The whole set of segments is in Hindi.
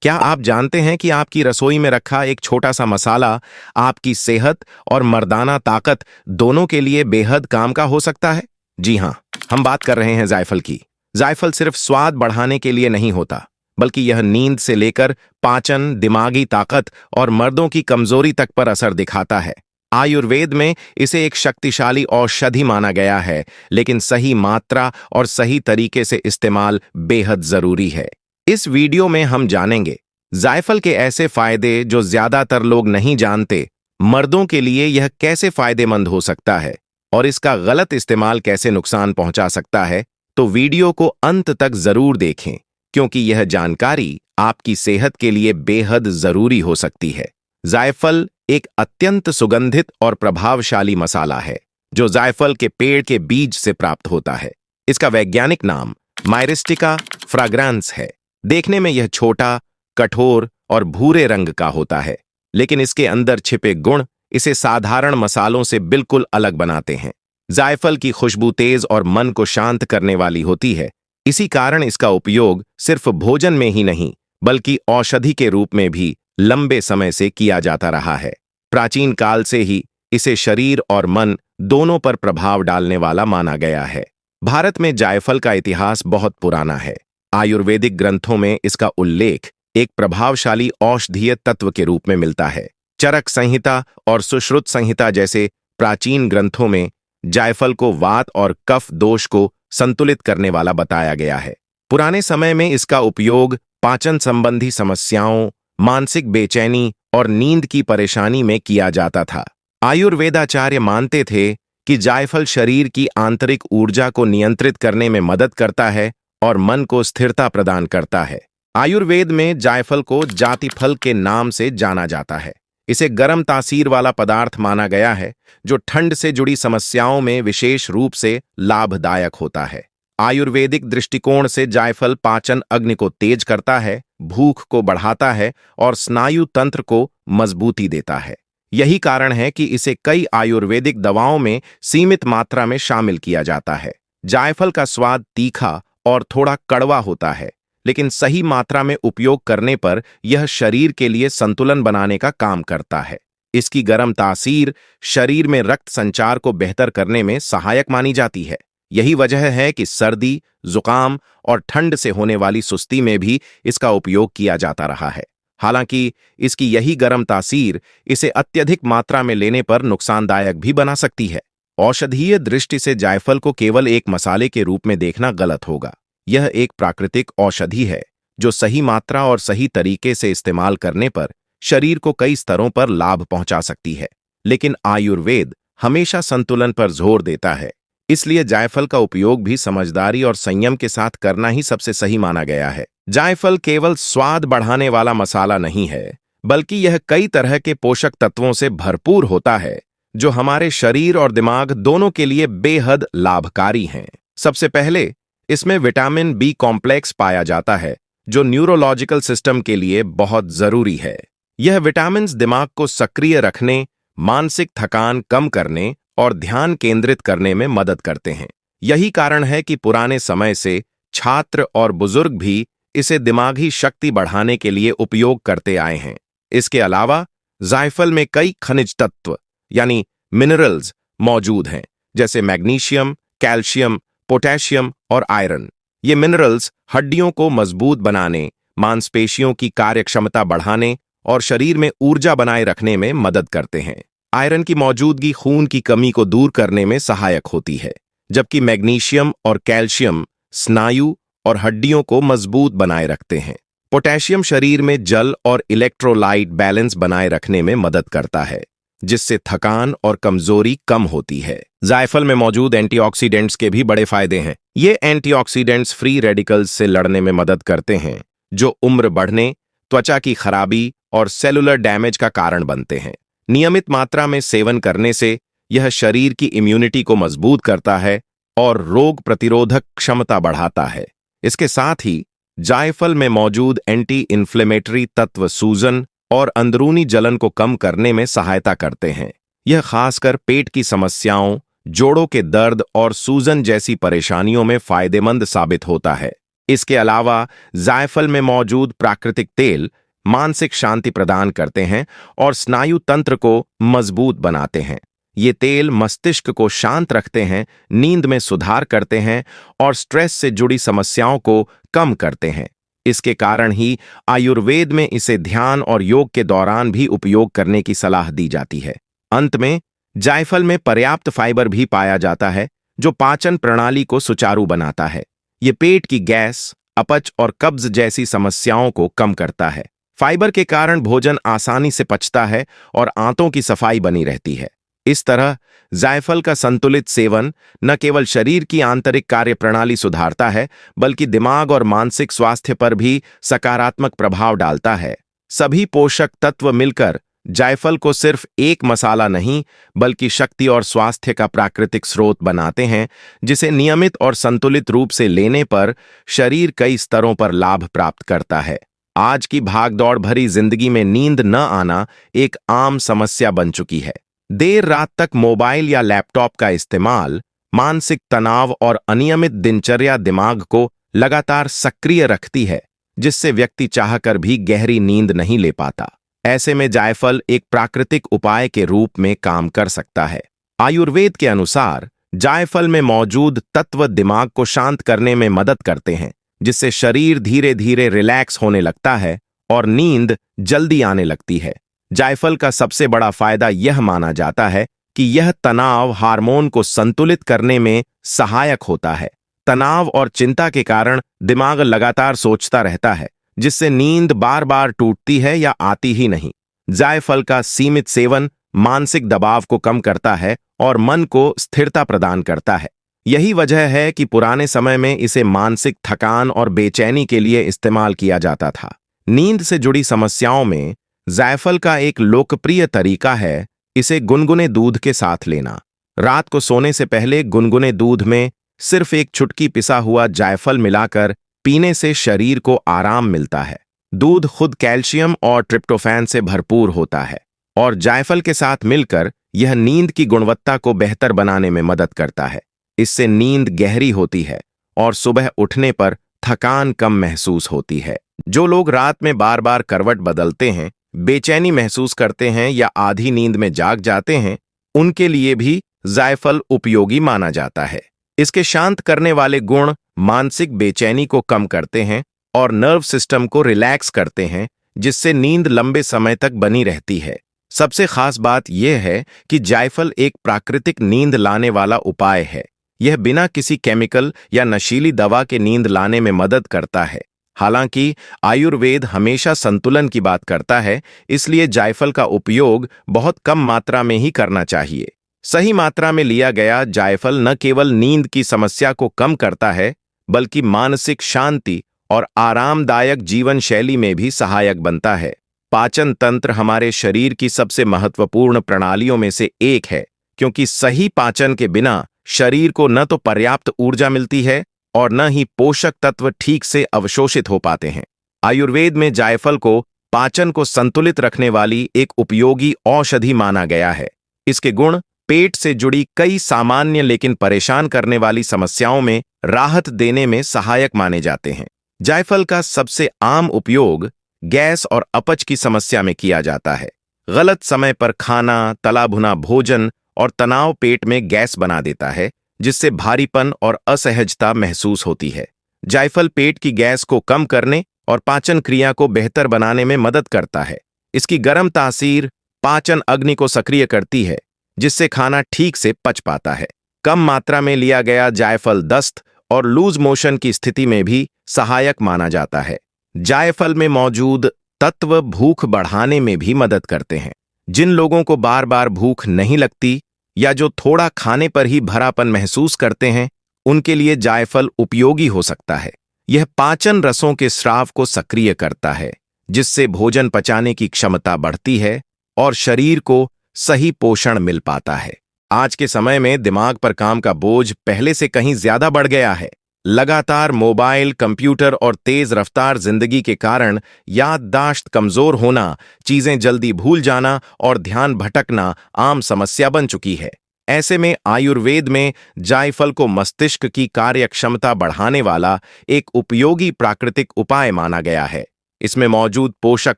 क्या आप जानते हैं कि आपकी रसोई में रखा एक छोटा सा मसाला आपकी सेहत और मर्दाना ताकत दोनों के लिए बेहद काम का हो सकता है? जी हाँ, हम बात कर रहे हैं जायफल की। जायफल सिर्फ स्वाद बढ़ाने के लिए नहीं होता, बल्कि यह नींद से लेकर पाचन, दिमागी ताकत और मर्दों की कमजोरी तक पर असर दिखाता है। आयुर्वेद में इसे एक शक्तिशाली औषधि माना गया है, लेकिन सही मात्रा और सही तरीके से इस्तेमाल बेहद जरूरी है। इस वीडियो में हम जानेंगे जायफल के ऐसे फायदे जो ज्यादातर लोग नहीं जानते, मर्दों के लिए यह कैसे फायदेमंद हो सकता है और इसका गलत इस्तेमाल कैसे नुकसान पहुंचा सकता है। तो वीडियो को अंत तक जरूर देखें, क्योंकि यह जानकारी आपकी सेहत के लिए बेहद जरूरी हो सकती है। जायफल एक अत्यंत सुगंधित और प्रभावशाली मसाला है जो जायफल के पेड़ के बीज से प्राप्त होता है। इसका वैज्ञानिक नाम मायरिस्टिका फ्राग्रांस है। देखने में यह छोटा, कठोर और भूरे रंग का होता है, लेकिन इसके अंदर छिपे गुण इसे साधारण मसालों से बिल्कुल अलग बनाते हैं। जायफल की खुशबू तेज और मन को शांत करने वाली होती है। इसी कारण इसका उपयोग सिर्फ भोजन में ही नहीं, बल्कि औषधि के रूप में भी लंबे समय से किया जाता रहा है। प्राचीन काल से ही इसे शरीर और मन दोनों पर प्रभाव डालने वाला माना गया है। भारत में जायफल का इतिहास बहुत पुराना है। आयुर्वेदिक ग्रंथों में इसका उल्लेख एक प्रभावशाली औषधीय तत्व के रूप में मिलता है। चरक संहिता और सुश्रुत संहिता जैसे प्राचीन ग्रंथों में जायफल को वात और कफ दोष को संतुलित करने वाला बताया गया है। पुराने समय में इसका उपयोग पाचन संबंधी समस्याओं, मानसिक बेचैनी और नींद की परेशानी में किया जाता था। आयुर्वेदाचार्य मानते थे कि जायफल शरीर की आंतरिक ऊर्जा को नियंत्रित करने में मदद करता है और मन को स्थिरता प्रदान करता है। आयुर्वेद में जायफल को जातिफल के नाम से जाना जाता है। इसे गर्म तासीर वाला पदार्थ माना गया है, जो ठंड से जुड़ी समस्याओं में विशेष रूप से लाभदायक होता है। आयुर्वेदिक दृष्टिकोण से जायफल पाचन अग्नि को तेज करता है, भूख को बढ़ाता है और स्नायु तंत्र को मजबूती देता है। यही कारण है कि इसे कई आयुर्वेदिक दवाओं में सीमित मात्रा में शामिल किया जाता है। जायफल का स्वाद तीखा और थोड़ा कड़वा होता है, लेकिन सही मात्रा में उपयोग करने पर यह शरीर के लिए संतुलन बनाने का काम करता है। इसकी गर्म तासीर शरीर में रक्त संचार को बेहतर करने में सहायक मानी जाती है। यही वजह है कि सर्दी, जुकाम और ठंड से होने वाली सुस्ती में भी इसका उपयोग किया जाता रहा है। हालांकि इसकी यही गर्म तासीर इसे अत्यधिक मात्रा में लेने पर नुकसानदायक भी बना सकती है। औषधीय दृष्टि से जायफल को केवल एक मसाले के रूप में देखना गलत होगा। यह एक प्राकृतिक औषधि है जो सही मात्रा और सही तरीके से इस्तेमाल करने पर शरीर को कई स्तरों पर लाभ पहुंचा सकती है। लेकिन आयुर्वेद हमेशा संतुलन पर जोर देता है, इसलिए जायफल का उपयोग भी समझदारी और संयम के साथ करना ही सबसे सही माना गया है। जायफल केवल स्वाद बढ़ाने वाला मसाला नहीं है, बल्कि यह कई तरह के पोषक तत्वों से भरपूर होता है जो हमारे शरीर और दिमाग दोनों के लिए बेहद लाभकारी हैं। सबसे पहले इसमें विटामिन बी कॉम्प्लेक्स पाया जाता है, जो न्यूरोलॉजिकल सिस्टम के लिए बहुत जरूरी है। यह विटामिन दिमाग को सक्रिय रखने, मानसिक थकान कम करने और ध्यान केंद्रित करने में मदद करते हैं। यही कारण है कि पुराने समय से छात्र और बुजुर्ग भी इसे दिमागी शक्ति बढ़ाने के लिए उपयोग करते आए हैं। इसके अलावा जायफल में कई खनिज तत्व यानी मिनरल्स मौजूद हैं, जैसे मैग्नीशियम, कैल्शियम, पोटेशियम और आयरन। ये मिनरल्स हड्डियों को मजबूत बनाने, मांसपेशियों की कार्यक्षमता बढ़ाने और शरीर में ऊर्जा बनाए रखने में मदद करते हैं। आयरन की मौजूदगी खून की कमी को दूर करने में सहायक होती है, जबकि मैग्नीशियम और कैल्शियम स्नायु और हड्डियों को मजबूत बनाए रखते हैं। पोटेशियम शरीर में जल और इलेक्ट्रोलाइट बैलेंस बनाए रखने में मदद करता है, जिससे थकान और कमजोरी कम होती है। जायफल में मौजूद एंटीऑक्सीडेंट्स के भी बड़े फायदे हैं। ये एंटीऑक्सीडेंट्स फ्री रेडिकल्स से लड़ने में मदद करते हैं, जो उम्र बढ़ने, त्वचा की खराबी और सेलुलर डैमेज का कारण बनते हैं। नियमित मात्रा में सेवन करने से यह शरीर की इम्यूनिटी को मजबूत करता है और रोग प्रतिरोधक क्षमता बढ़ाता है। इसके साथ ही जायफल में मौजूद एंटी इन्फ्लेमेटरी तत्व सूजन और अंदरूनी जलन को कम करने में सहायता करते हैं। यह खासकर पेट की समस्याओं, जोड़ों के दर्द और सूजन जैसी परेशानियों में फायदेमंद साबित होता है। इसके अलावा जायफल में मौजूद प्राकृतिक तेल मानसिक शांति प्रदान करते हैं और स्नायु तंत्र को मजबूत बनाते हैं। ये तेल मस्तिष्क को शांत रखते हैं, नींद में सुधार करते हैं और स्ट्रेस से जुड़ी समस्याओं को कम करते हैं। इसके कारण ही आयुर्वेद में इसे ध्यान और योग के दौरान भी उपयोग करने की सलाह दी जाती है। अंत में जायफल में पर्याप्त फाइबर भी पाया जाता है, जो पाचन प्रणाली को सुचारू बनाता है। ये पेट की गैस, अपच और कब्ज जैसी समस्याओं को कम करता है। फाइबर के कारण भोजन आसानी से पचता है और आंतों की सफाई बनी रहती है। इस तरह जायफल का संतुलित सेवन न केवल शरीर की आंतरिक कार्यप्रणाली सुधारता है, बल्कि दिमाग और मानसिक स्वास्थ्य पर भी सकारात्मक प्रभाव डालता है। सभी पोषक तत्व मिलकर जायफल को सिर्फ एक मसाला नहीं, बल्कि शक्ति और स्वास्थ्य का प्राकृतिक स्रोत बनाते हैं, जिसे नियमित और संतुलित रूप से लेने पर शरीर कई स्तरों पर लाभ प्राप्त करता है। आज की भागदौड़ भरी जिंदगी में नींद न आना एक आम समस्या बन चुकी है। देर रात तक मोबाइल या लैपटॉप का इस्तेमाल, मानसिक तनाव और अनियमित दिनचर्या दिमाग को लगातार सक्रिय रखती है, जिससे व्यक्ति चाहकर भी गहरी नींद नहीं ले पाता। ऐसे में जायफल एक प्राकृतिक उपाय के रूप में काम कर सकता है। आयुर्वेद के अनुसार जायफल में मौजूद तत्व दिमाग को शांत करने में मदद करते हैं, जिससे शरीर धीरे धीरे रिलैक्स होने लगता है और नींद जल्दी आने लगती है। जायफल का सबसे बड़ा फायदा यह माना जाता है कि यह तनाव हार्मोन को संतुलित करने में सहायक होता है। तनाव और चिंता के कारण दिमाग लगातार सोचता रहता है, जिससे नींद बार बार टूटती है या आती ही नहीं। जायफल का सीमित सेवन मानसिक दबाव को कम करता है और मन को स्थिरता प्रदान करता है। यही वजह है कि पुराने समय में इसे मानसिक थकान और बेचैनी के लिए इस्तेमाल किया जाता था। नींद से जुड़ी समस्याओं में जायफल का एक लोकप्रिय तरीका है इसे गुनगुने दूध के साथ लेना। रात को सोने से पहले गुनगुने दूध में सिर्फ एक चुटकी पिसा हुआ जायफल मिलाकर पीने से शरीर को आराम मिलता है। दूध खुद कैल्शियम और ट्रिप्टोफैन से भरपूर होता है और जायफल के साथ मिलकर यह नींद की गुणवत्ता को बेहतर बनाने में मदद करता है। इससे नींद गहरी होती है और सुबह उठने पर थकान कम महसूस होती है। जो लोग रात में बार बार करवट बदलते हैं, बेचैनी महसूस करते हैं या आधी नींद में जाग जाते हैं, उनके लिए भी जायफल उपयोगी माना जाता है। इसके शांत करने वाले गुण मानसिक बेचैनी को कम करते हैं और नर्व सिस्टम को रिलैक्स करते हैं, जिससे नींद लंबे समय तक बनी रहती है। सबसे खास बात यह है कि जायफल एक प्राकृतिक नींद लाने वाला उपाय है। यह बिना किसी केमिकल या नशीली दवा के नींद लाने में मदद करता है। हालांकि आयुर्वेद हमेशा संतुलन की बात करता है, इसलिए जायफल का उपयोग बहुत कम मात्रा में ही करना चाहिए। सही मात्रा में लिया गया जायफल न केवल नींद की समस्या को कम करता है, बल्कि मानसिक शांति और आरामदायक जीवन शैली में भी सहायक बनता है। पाचन तंत्र हमारे शरीर की सबसे महत्वपूर्ण प्रणालियों में से एक है, क्योंकि सही पाचन के बिना शरीर को न तो पर्याप्त ऊर्जा मिलती है और न ही पोषक तत्व ठीक से अवशोषित हो पाते हैं। आयुर्वेद में जायफल को पाचन को संतुलित रखने वाली एक उपयोगी औषधि माना गया है। इसके गुण पेट से जुड़ी कई सामान्य लेकिन परेशान करने वाली समस्याओं में राहत देने में सहायक माने जाते हैं। जायफल का सबसे आम उपयोग गैस और अपच की समस्या में किया जाता है। गलत समय पर खाना, तला भुना भोजन और तनाव पेट में गैस बना देता है, जिससे भारीपन और असहजता महसूस होती है। जायफल पेट की गैस को कम करने और पाचन क्रिया को बेहतर बनाने में मदद करता है। इसकी गर्म तासीर पाचन अग्नि को सक्रिय करती है, जिससे खाना ठीक से पच पाता है। कम मात्रा में लिया गया जायफल दस्त और लूज मोशन की स्थिति में भी सहायक माना जाता है। जायफल में मौजूद तत्व भूख बढ़ाने में भी मदद करते हैं। जिन लोगों को बार बार भूख नहीं लगती या जो थोड़ा खाने पर ही भरापन महसूस करते हैं, उनके लिए जायफल उपयोगी हो सकता है। यह पाचन रसों के स्राव को सक्रिय करता है, जिससे भोजन पचाने की क्षमता बढ़ती है और शरीर को सही पोषण मिल पाता है। आज के समय में दिमाग पर काम का बोझ पहले से कहीं ज्यादा बढ़ गया है। लगातार मोबाइल, कंप्यूटर और तेज रफ्तार जिंदगी के कारण याददाश्त कमजोर होना, चीजें जल्दी भूल जाना और ध्यान भटकना आम समस्या बन चुकी है। ऐसे में आयुर्वेद में जायफल को मस्तिष्क की कार्यक्षमता बढ़ाने वाला एक उपयोगी प्राकृतिक उपाय माना गया है। इसमें मौजूद पोषक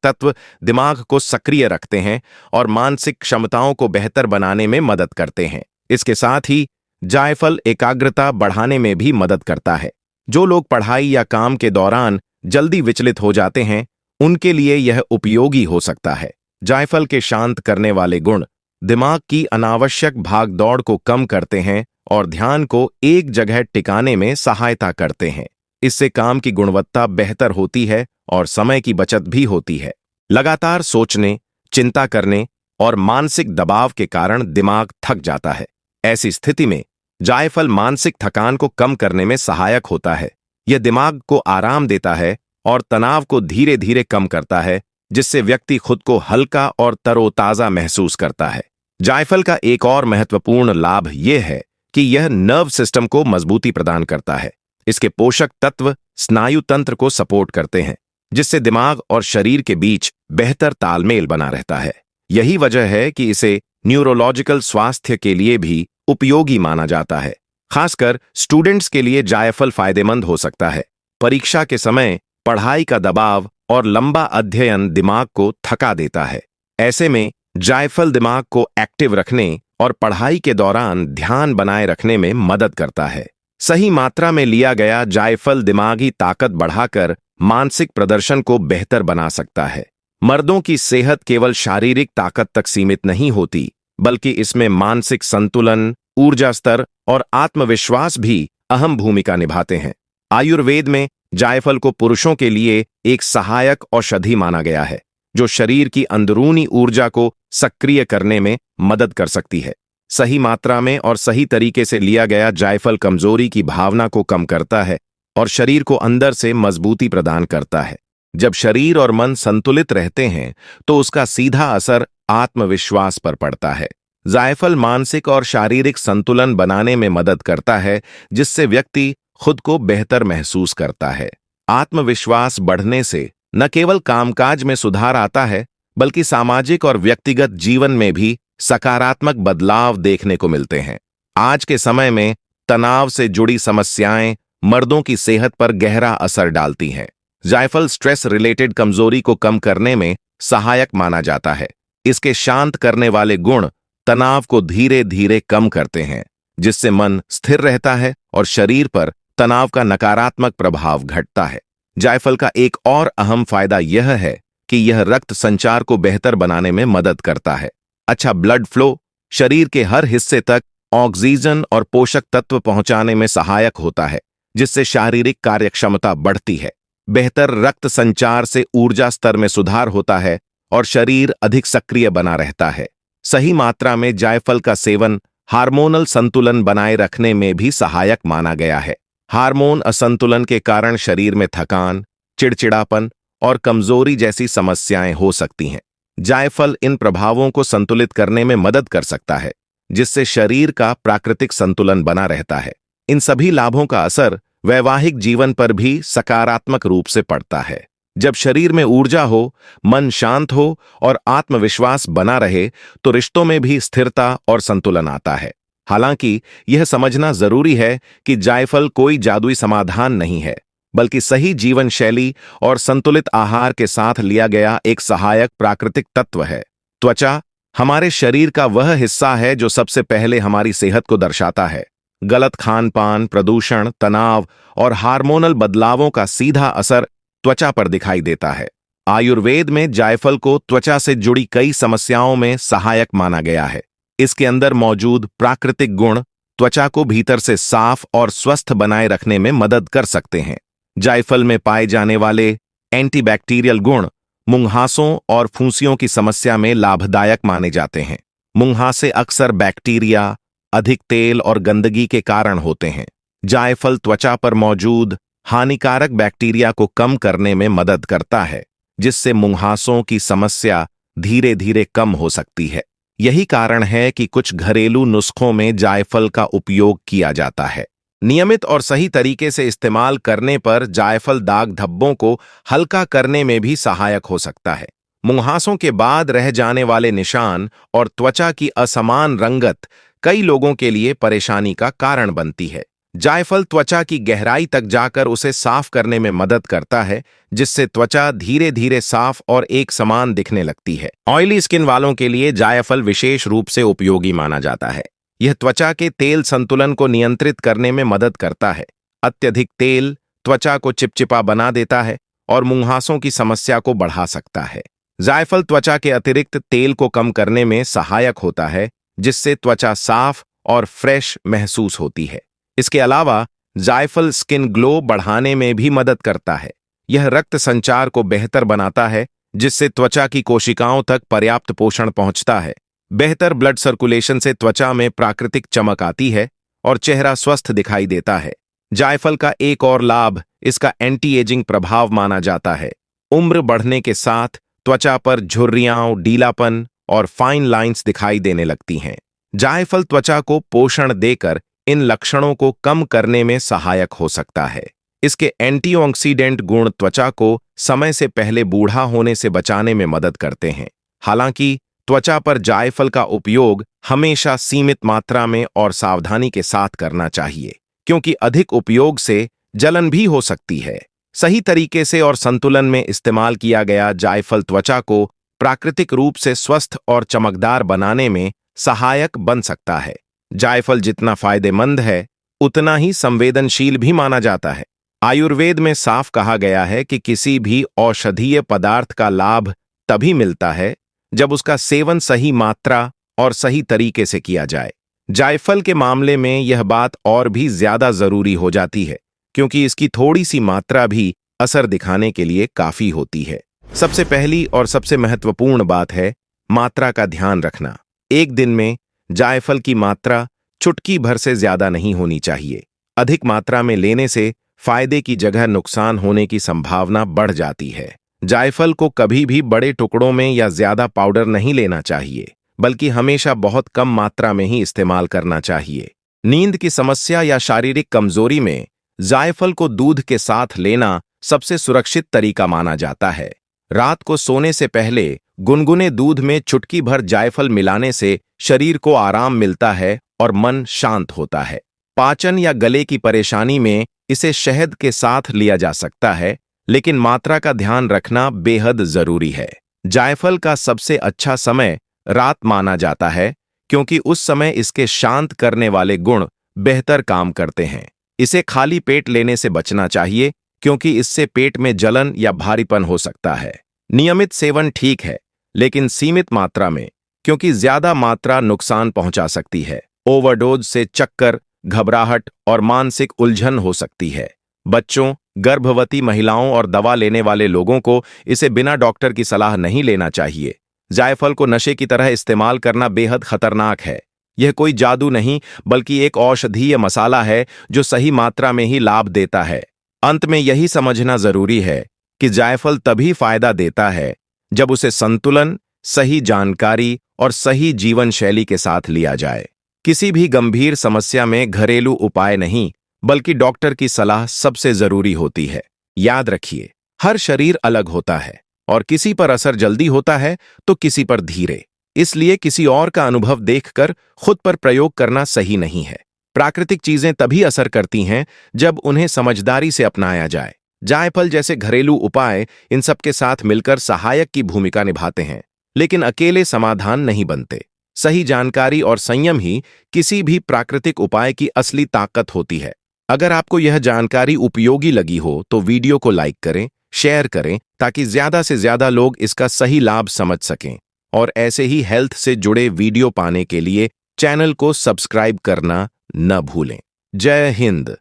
तत्व दिमाग को सक्रिय रखते हैं और मानसिक क्षमताओं को बेहतर बनाने में मदद करते हैं। इसके साथ ही जायफल एकाग्रता बढ़ाने में भी मदद करता है। जो लोग पढ़ाई या काम के दौरान जल्दी विचलित हो जाते हैं, उनके लिए यह उपयोगी हो सकता है। जायफल के शांत करने वाले गुण दिमाग की अनावश्यक भागदौड़ को कम करते हैं और ध्यान को एक जगह टिकाने में सहायता करते हैं। इससे काम की गुणवत्ता बेहतर होती है और समय की बचत भी होती है। लगातार सोचने, चिंता करने और मानसिक दबाव के कारण दिमाग थक जाता है। ऐसी स्थिति में जायफल मानसिक थकान को कम करने में सहायक होता है। यह दिमाग को आराम देता है और तनाव को धीरे धीरे कम करता है, जिससे व्यक्ति खुद को हल्का और तरोताजा महसूस करता है। जायफल का एक और महत्वपूर्ण लाभ यह है कि यह नर्व सिस्टम को मजबूती प्रदान करता है। इसके पोषक तत्व स्नायु तंत्र को सपोर्ट करते हैं, जिससे दिमाग और शरीर के बीच बेहतर तालमेल बना रहता है। यही वजह है कि इसे न्यूरोलॉजिकल स्वास्थ्य के लिए भी उपयोगी माना जाता है। खासकर स्टूडेंट्स के लिए जायफल फायदेमंद हो सकता है। परीक्षा के समय पढ़ाई का दबाव और लंबा अध्ययन दिमाग को थका देता है। ऐसे में जायफल दिमाग को एक्टिव रखने और पढ़ाई के दौरान ध्यान बनाए रखने में मदद करता है। सही मात्रा में लिया गया जायफल दिमागी ताकत बढ़ाकर मानसिक प्रदर्शन को बेहतर बना सकता है। मर्दों की सेहत केवल शारीरिक ताकत तक सीमित नहीं होती, बल्कि इसमें मानसिक संतुलन, ऊर्जा स्तर और आत्मविश्वास भी अहम भूमिका निभाते हैं। आयुर्वेद में जायफल को पुरुषों के लिए एक सहायक औषधि माना गया है, जो शरीर की अंदरूनी ऊर्जा को सक्रिय करने में मदद कर सकती है। सही मात्रा में और सही तरीके से लिया गया जायफल कमजोरी की भावना को कम करता है और शरीर को अंदर से मजबूती प्रदान करता है। जब शरीर और मन संतुलित रहते हैं, तो उसका सीधा असर आत्मविश्वास पर पड़ता है। जायफल मानसिक और शारीरिक संतुलन बनाने में मदद करता है, जिससे व्यक्ति खुद को बेहतर महसूस करता है। आत्मविश्वास बढ़ने से न केवल कामकाज में सुधार आता है, बल्कि सामाजिक और व्यक्तिगत जीवन में भी सकारात्मक बदलाव देखने को मिलते हैं। आज के समय में तनाव से जुड़ी समस्याएं मर्दों की सेहत पर गहरा असर डालती हैं। जायफल स्ट्रेस रिलेटेड कमजोरी को कम करने में सहायक माना जाता है। इसके शांत करने वाले गुण तनाव को धीरे धीरे कम करते हैं, जिससे मन स्थिर रहता है और शरीर पर तनाव का नकारात्मक प्रभाव घटता है। जायफल का एक और अहम फायदा यह है कि यह रक्त संचार को बेहतर बनाने में मदद करता है। अच्छा ब्लड फ्लो शरीर के हर हिस्से तक ऑक्सीजन और पोषक तत्व पहुंचाने में सहायक होता है, जिससे शारीरिक कार्यक्षमता बढ़ती है। बेहतर रक्त संचार से ऊर्जा स्तर में सुधार होता है और शरीर अधिक सक्रिय बना रहता है। सही मात्रा में जायफल का सेवन हार्मोनल संतुलन बनाए रखने में भी सहायक माना गया है। हार्मोन असंतुलन के कारण शरीर में थकान, चिड़चिड़ापन और कमजोरी जैसी समस्याएं हो सकती हैं। जायफल इन प्रभावों को संतुलित करने में मदद कर सकता है, जिससे शरीर का प्राकृतिक संतुलन बना रहता है। इन सभी लाभों का असर वैवाहिक जीवन पर भी सकारात्मक रूप से पड़ता है। जब शरीर में ऊर्जा हो, मन शांत हो और आत्मविश्वास बना रहे, तो रिश्तों में भी स्थिरता और संतुलन आता है। हालांकि यह समझना जरूरी है कि जायफल कोई जादुई समाधान नहीं है, बल्कि सही जीवन शैली और संतुलित आहार के साथ लिया गया एक सहायक प्राकृतिक तत्व है। त्वचा हमारे शरीर का वह हिस्सा है जो सबसे पहले हमारी सेहत को दर्शाता है। गलत खान-पान, प्रदूषण, तनाव और हार्मोनल बदलावों का सीधा असर त्वचा पर दिखाई देता है। आयुर्वेद में जायफल को त्वचा से जुड़ी कई समस्याओं में सहायक माना गया है। इसके अंदर मौजूद प्राकृतिक गुण त्वचा को भीतर से साफ और स्वस्थ बनाए रखने में मदद कर सकते हैं। जायफल में पाए जाने वाले एंटीबैक्टीरियल गुण मुंहासों और फुंसियों की समस्या में लाभदायक माने जाते हैं। मुंहासे अक्सर बैक्टीरिया, अधिक तेल और गंदगी के कारण होते हैं। जायफल त्वचा पर मौजूद हानिकारक बैक्टीरिया को कम करने में मदद करता है, जिससे मुंहासों की समस्या धीरे धीरे कम हो सकती है। यही कारण है कि कुछ घरेलू नुस्खों में जायफल का उपयोग किया जाता है। नियमित और सही तरीके से इस्तेमाल करने पर जायफल दाग धब्बों को हल्का करने में भी सहायक हो सकता है। मुंहासों के बाद रह जाने वाले निशान और त्वचा की असमान रंगत कई लोगों के लिए परेशानी का कारण बनती है। जायफल त्वचा की गहराई तक जाकर उसे साफ करने में मदद करता है, जिससे त्वचा धीरे धीरे साफ और एक समान दिखने लगती है। ऑयली स्किन वालों के लिए जायफल विशेष रूप से उपयोगी माना जाता है। यह त्वचा के तेल संतुलन को नियंत्रित करने में मदद करता है। अत्यधिक तेल त्वचा को चिपचिपा बना देता है और मुंहासों की समस्या को बढ़ा सकता है। जायफल त्वचा के अतिरिक्त तेल को कम करने में सहायक होता है, जिससे त्वचा साफ और फ्रेश महसूस होती है। इसके अलावा जायफल स्किन ग्लो बढ़ाने में भी मदद करता है। यह रक्त संचार को बेहतर बनाता है, जिससे त्वचा की कोशिकाओं तक पर्याप्त पोषण पहुंचता है। बेहतर ब्लड सर्कुलेशन से त्वचा में प्राकृतिक चमक आती है और चेहरा स्वस्थ दिखाई देता है। जायफल का एक और लाभ इसका एंटी एजिंग प्रभाव माना जाता है। उम्र बढ़ने के साथ त्वचा पर झुर्रियां, ढीलापन और फाइन लाइंस दिखाई देने लगती हैं। जायफल त्वचा को पोषण देकर इन लक्षणों को कम करने में सहायक हो सकता है। इसके एंटीऑक्सीडेंट गुण त्वचा को समय से पहले बूढ़ा होने से बचाने में मदद करते हैं। हालांकि त्वचा पर जायफल का उपयोग हमेशा सीमित मात्रा में और सावधानी के साथ करना चाहिए, क्योंकि अधिक उपयोग से जलन भी हो सकती है। सही तरीके से और संतुलन में इस्तेमाल किया गया जायफल त्वचा को प्राकृतिक रूप से स्वस्थ और चमकदार बनाने में सहायक बन सकता है। जायफल जितना फायदेमंद है, उतना ही संवेदनशील भी माना जाता है। आयुर्वेद में साफ कहा गया है कि किसी भी औषधीय पदार्थ का लाभ तभी मिलता है जब उसका सेवन सही मात्रा और सही तरीके से किया जाए। जायफल के मामले में यह बात और भी ज्यादा जरूरी हो जाती है, क्योंकि इसकी थोड़ी सी मात्रा भी असर दिखाने के लिए काफी होती है। सबसे पहली और सबसे महत्वपूर्ण बात है मात्रा का ध्यान रखना। एक दिन में जायफल की मात्रा चुटकी भर से ज्यादा नहीं होनी चाहिए। अधिक मात्रा में लेने से फायदे की जगह नुकसान होने की संभावना बढ़ जाती है। जायफल को कभी भी बड़े टुकड़ों में या ज्यादा पाउडर नहीं लेना चाहिए, बल्कि हमेशा बहुत कम मात्रा में ही इस्तेमाल करना चाहिए। नींद की समस्या या शारीरिक कमजोरी में जायफल को दूध के साथ लेना सबसे सुरक्षित तरीका माना जाता है। रात को सोने से पहले गुनगुने दूध में चुटकी भर जायफल मिलाने से शरीर को आराम मिलता है और मन शांत होता है। पाचन या गले की परेशानी में इसे शहद के साथ लिया जा सकता है, लेकिन मात्रा का ध्यान रखना बेहद जरूरी है। जायफल का सबसे अच्छा समय रात माना जाता है, क्योंकि उस समय इसके शांत करने वाले गुण बेहतर काम करते हैं। इसे खाली पेट लेने से बचना चाहिए, क्योंकि इससे पेट में जलन या भारीपन हो सकता है। नियमित सेवन ठीक है, लेकिन सीमित मात्रा में, क्योंकि ज्यादा मात्रा नुकसान पहुंचा सकती है। ओवरडोज से चक्कर, घबराहट और मानसिक उलझन हो सकती है। बच्चों, गर्भवती महिलाओं और दवा लेने वाले लोगों को इसे बिना डॉक्टर की सलाह नहीं लेना चाहिए। जायफल को नशे की तरह इस्तेमाल करना बेहद खतरनाक है। यह कोई जादू नहीं, बल्कि एक औषधीय मसाला है जो सही मात्रा में ही लाभ देता है। अंत में यही समझना जरूरी है कि जायफल तभी फायदा देता है जब उसे संतुलन, सही जानकारी और सही जीवन शैली के साथ लिया जाए। किसी भी गंभीर समस्या में घरेलू उपाय नहीं, बल्कि डॉक्टर की सलाह सबसे जरूरी होती है। याद रखिए, हर शरीर अलग होता है और किसी पर असर जल्दी होता है तो किसी पर धीरे। इसलिए किसी और का अनुभव देखकर खुद पर प्रयोग करना सही नहीं है। प्राकृतिक चीजें तभी असर करती हैं जब उन्हें समझदारी से अपनाया जाए। जायफल जैसे घरेलू उपाय इन सब के साथ मिलकर सहायक की भूमिका निभाते हैं, लेकिन अकेले समाधान नहीं बनते। सही जानकारी और संयम ही किसी भी प्राकृतिक उपाय की असली ताकत होती है। अगर आपको यह जानकारी उपयोगी लगी हो तो वीडियो को लाइक करें, शेयर करें, ताकि ज्यादा से ज्यादा लोग इसका सही लाभ समझ सकें। और ऐसे ही हेल्थ से जुड़े वीडियो पाने के लिए चैनल को सब्सक्राइब करना न भूलें। जय हिंद।